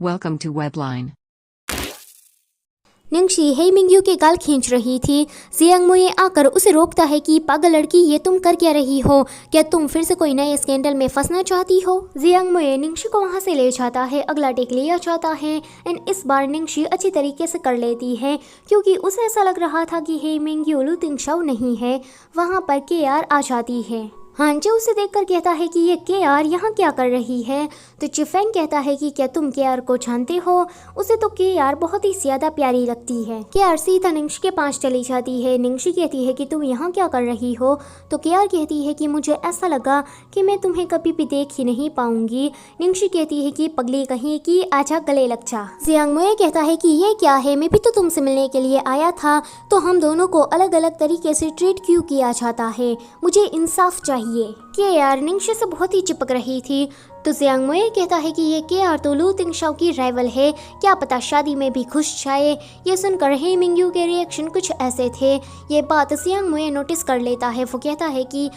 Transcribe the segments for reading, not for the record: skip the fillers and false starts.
Welcome to Webline. निंगशी हे Mingyu के गाल खींच रही थी। जियांग मुए आकर उसे रोकता है कि पागल लड़की, ये तुम कर क्या रही हो? क्या तुम फिर से कोई नए स्कैंडल में फंसना चाहती हो? जियांग मुए निंगशी को वहां से ले जाता है, अगला टेक लिया जाता है एंड इस बार निंगशी अच्छी तरीके से कर लेती है क्योंकि उसे ऐसा लग रहा था कि हे मिंग्यू लू तिंगशाओ नहीं है। वहां पर केआर आ जाती है। हांचे उसे देखकर कहता है कि ये केआर यहाँ क्या कर रही है? तो चिफेंग कहता है कि क्या तुम केआर को जानते हो? उसे तो केआर बहुत ही ज्यादा प्यारी लगती है। केआर सीधा निंगशी के पास चली जाती है। निंगशी कहती है कि तुम यहाँ क्या कर रही हो? तो केआर कहती है कि मुझे ऐसा लगा कि मैं तुम्हें कभी भी देख ही नहीं पाऊंगी। निंगशी कहती है कि पगली कहीं की, आजा गले लग जा। जियांग मुए कहता है कि ये क्या है, मैं भी तो तुमसे मिलने के लिए आया था, तो हम दोनों को अलग अलग तरीके से ट्रीट क्यों किया जाता है? मुझे इंसाफ चाहिए। केआर निंगशी से बहुत ही चिपक रही थी। तो जियांग मुए कहता है कि ये केआर तो लू तिंगशाओ की राइवल है, क्या पता शादी में भी खुश जाए। ये सुनकर हे मिंग्यू के रिएक्शन कुछ ऐसे थे। ये बात जियांग मुए नोटिस कर लेता है। वो कहता है कि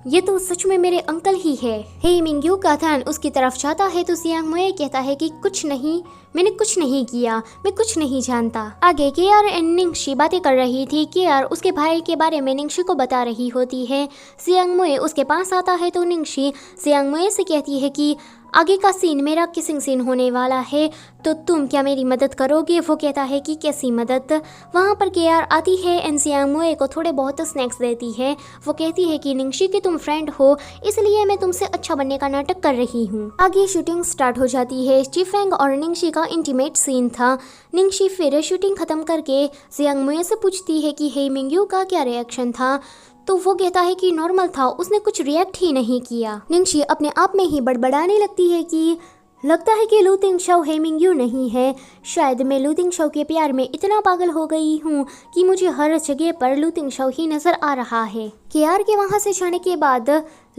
ये तो सच में मेरे अंकल ही है। हे मिंग्यू का ध्यान उसकी तरफ जाता है तो जियांग मुए कहता है कि कुछ नहीं, मैंने कुछ नहीं किया, मैं कुछ नहीं जानता। आगे केआर एंड निंगशी बातें कर रही थी। केआर उसके भाई के बारे में निंगशी को बता रही होती है। जियांग मुए उसके पास आता है तो निंगशी जियांग मुए से कहती है कि आगे का सीन मेरा किसिंग सीन होने वाला है, तो तुम क्या मेरी मदद करोगे? वो कहता है कि कैसी मदद? वहाँ पर केआर आती है एंड जियांग मुए को थोड़े बहुत स्नैक्स देती है। वो कहती है कि निंगशी की तुम फ्रेंड हो, इसलिए मैं तुमसे अच्छा बनने का नाटक कर रही हूँ। आगे शूटिंग स्टार्ट हो जाती है। चिफेंग और निंगशी का इंटीमेट सीन था। निंगशी फिर शूटिंग खत्म करके जियांग मुए से पूछती है कि हे मिंग्यू का क्या रिएक्शन था? तो वो कहता है कि नॉर्मल था, उसने कुछ रिएक्ट ही नहीं किया। निंगशी अपने आप में ही बड़बड़ाने लगती है कि लगता है कि लू तिंगशाओ हे मिंग्यू नहीं है। शायद मैं लू तिंगशाओ के प्यार में इतना पागल हो गई हूँ कि मुझे हर जगह पर लू तिंगशाओ ही नजर आ रहा है। केआर के वहाँ से जाने के बाद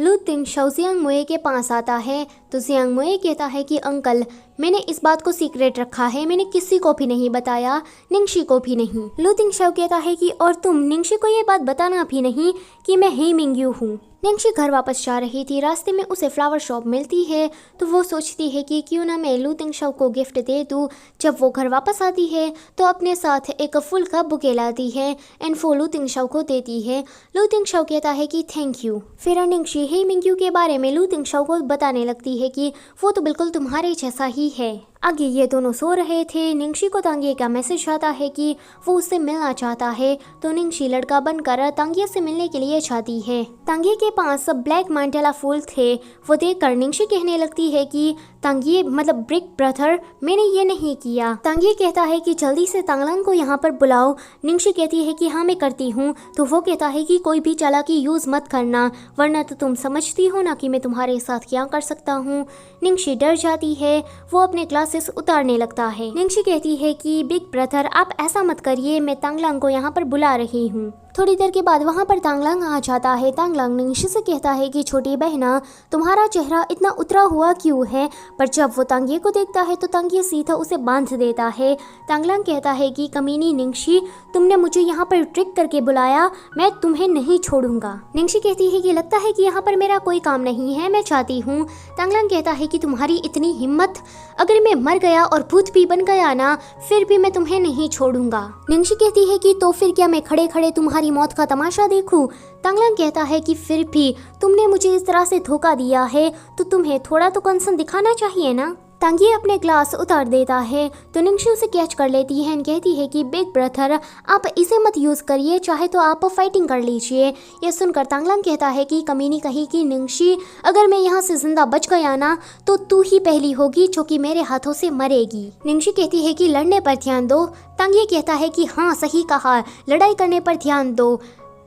लू तिंगशाओ जियांग मुए के पास आता है तो जियांग मुए कहता है कि अंकल, मैंने इस बात को सीक्रेट रखा है, मैंने किसी को भी नहीं बताया, निंगशी को भी नहीं। लू तिंगशाओ कहता है कि और तुम निंगशी को ये बात बताना भी नहीं कि मैं हे मिंग्यू हूँ। निंगशी घर वापस जा रही थी। रास्ते में उसे फ्लावर शॉप मिलती है तो वो सोचती है कि क्यों ना मैं लू तिंगशाओ को गिफ्ट दे दूँ। जब वो घर वापस आती है तो अपने साथ एक फूल का बुके लाती है एंड वो लू तिंगशाओ को देती है। लू तिंगशाओ कहता है कि थैंक यू। फिर निंगशी हे मिंग्यू के बारे में लू तिंगशाओ को बताने लगती है कि वो तो बिल्कुल तुम्हारे जैसा ही है। आगे ये दोनों सो रहे थे। निंगशी को तांगिए का मैसेज आता है कि वो उससे मिलना चाहता है तो निंगशी लड़का बनकर तांगिए से मिलने के लिए जाती है। तांगिए के पास ब्लैक मांडेला फूल थे। वो देखकर निंगशी कहने लगती है कि तांगिए मतलब बिग ब्रदर, मैंने ये नहीं किया। तांगिए कहता है कि जल्दी से तांगलांग को यहाँ पर बुलाओ। निंगशी कहती है कि हाँ मैं करती हूँ। तो वो कहता है कि कोई भी चालाकी यूज मत करना, वरना तो तुम समझती हो ना कि मैं तुम्हारे साथ क्या कर सकता हूँ। निंगशी डर जाती है। वो अपने ग्लासेस उतारने लगता है। निंगशी कहती है कि बिग ब्रदर आप ऐसा मत करिए, मैं तांगलांग को यहाँ पर बुला रही हूँ। थोड़ी देर के बाद वहाँ पर तांगलांग आ जाता है। तांगलांग निंगशी से कहता है कि छोटी बहना, तुम्हारा चेहरा इतना उतरा हुआ क्यों है? पर जब वो तांगिए को देखता है तो तांगिए सीधा उसे बांध देता है। तांगलांग कहता है कि कमीनी निंगशी, तुमने मुझे यहाँ पर ट्रिक करके बुलाया, मैं तुम्हें नहीं छोड़ूंगा। निंगशी कहती है कि लगता है कि यहाँ पर मेरा कोई काम नहीं है, मैं चाहती हूँ। तांगलांग कहता है कि तुम्हारी इतनी हिम्मत, अगर मैं मर गया और भूत भी बन गया ना, फिर भी मैं तुम्हें नहीं छोड़ूंगा। निंगशी कहती है कि तो फिर क्या मैं खड़े खड़े तुम्हारी मौत का तमाशा देखूं? तांगलांग कहता है कि फिर भी तुमने मुझे इस तरह से धोखा दिया है तो तुम्हें थोड़ा तो कंसर्न दिखाना चाहिए ना। तांगिए अपने ग्लास उतार देता है तो निंगशी उसे कैच कर लेती है और कहती है कि बिग ब्रदर आप इसे मत यूज करिए, चाहे तो आप फाइटिंग कर लीजिए। यह सुनकर तांगलांग कहता है कि कमीनी कही कि निंगशी, अगर मैं यहाँ से जिंदा बच गया ना तो तू ही पहली होगी जो कि मेरे हाथों से मरेगी। निंगशी कहती है कि लड़ने पर ध्यान दो। तांगिए कहता है कि हाँ सही कहा, लड़ाई करने पर ध्यान दो।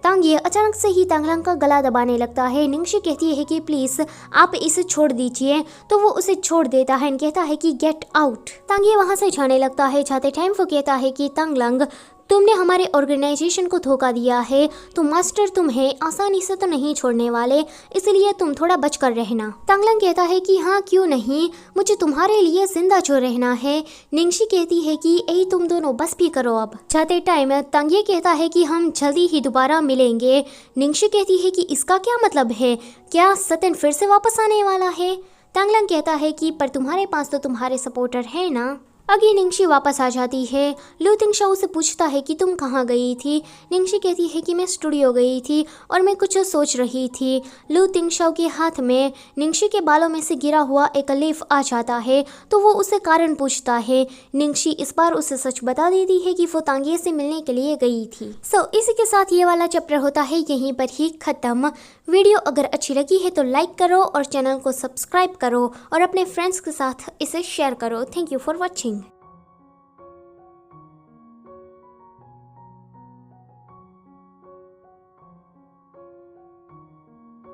तांगिए अचानक से ही तांगलांग का गला दबाने लगता है। निंगशी कहती है कि प्लीज आप इसे छोड़ दीजिए तो वो उसे छोड़ देता है और कहता है कि गेट आउट। तांगिए वहां से जाने लगता है। जाते टाइम वो कहता है कि तांगलांग, तुमने हमारे ऑर्गेनाइजेशन को धोखा दिया है तो मास्टर तुम्हें आसानी से तो नहीं छोड़ने वाले, इसलिए तुम थोड़ा बच कर रहना। तांगलांग कहता है कि हाँ क्यों नहीं, मुझे तुम्हारे लिए जिंदा जो रहना है। निंगशी कहती है कि यही तुम दोनों बस भी करो अब। जाते टाइम तांगिए कहता है कि हम जल्दी ही दोबारा मिलेंगे। निंगशी कहती है कि इसका क्या मतलब है, क्या सत्यन फिर से वापस आने वाला है? तांगलंग कहता है कि पर तुम्हारे पास तो तुम्हारे सपोर्टर हैं ना। अगे निंगशी वापस आ जाती है। लू तिंगशाओ से पूछता है कि तुम कहाँ गई थी। निंगशी कहती है कि मैं स्टूडियो गई थी और मैं कुछ सोच रही थी। लू तिंगशाओ के हाथ में निंगशी के बालों में से गिरा हुआ एक लीफ आ जाता है तो वो उससे कारण पूछता है। निंगशी इस बार उसे सच बता देती है कि वो तांगे से मिलने के लिए गई थी। इसी के साथ ये वाला चैप्टर होता है यहीं पर ही खत्म। वीडियो अगर अच्छी लगी है तो लाइक करो और चैनल को सब्सक्राइब करो और अपने फ्रेंड्स के साथ इसे शेयर करो। Thank you for watching.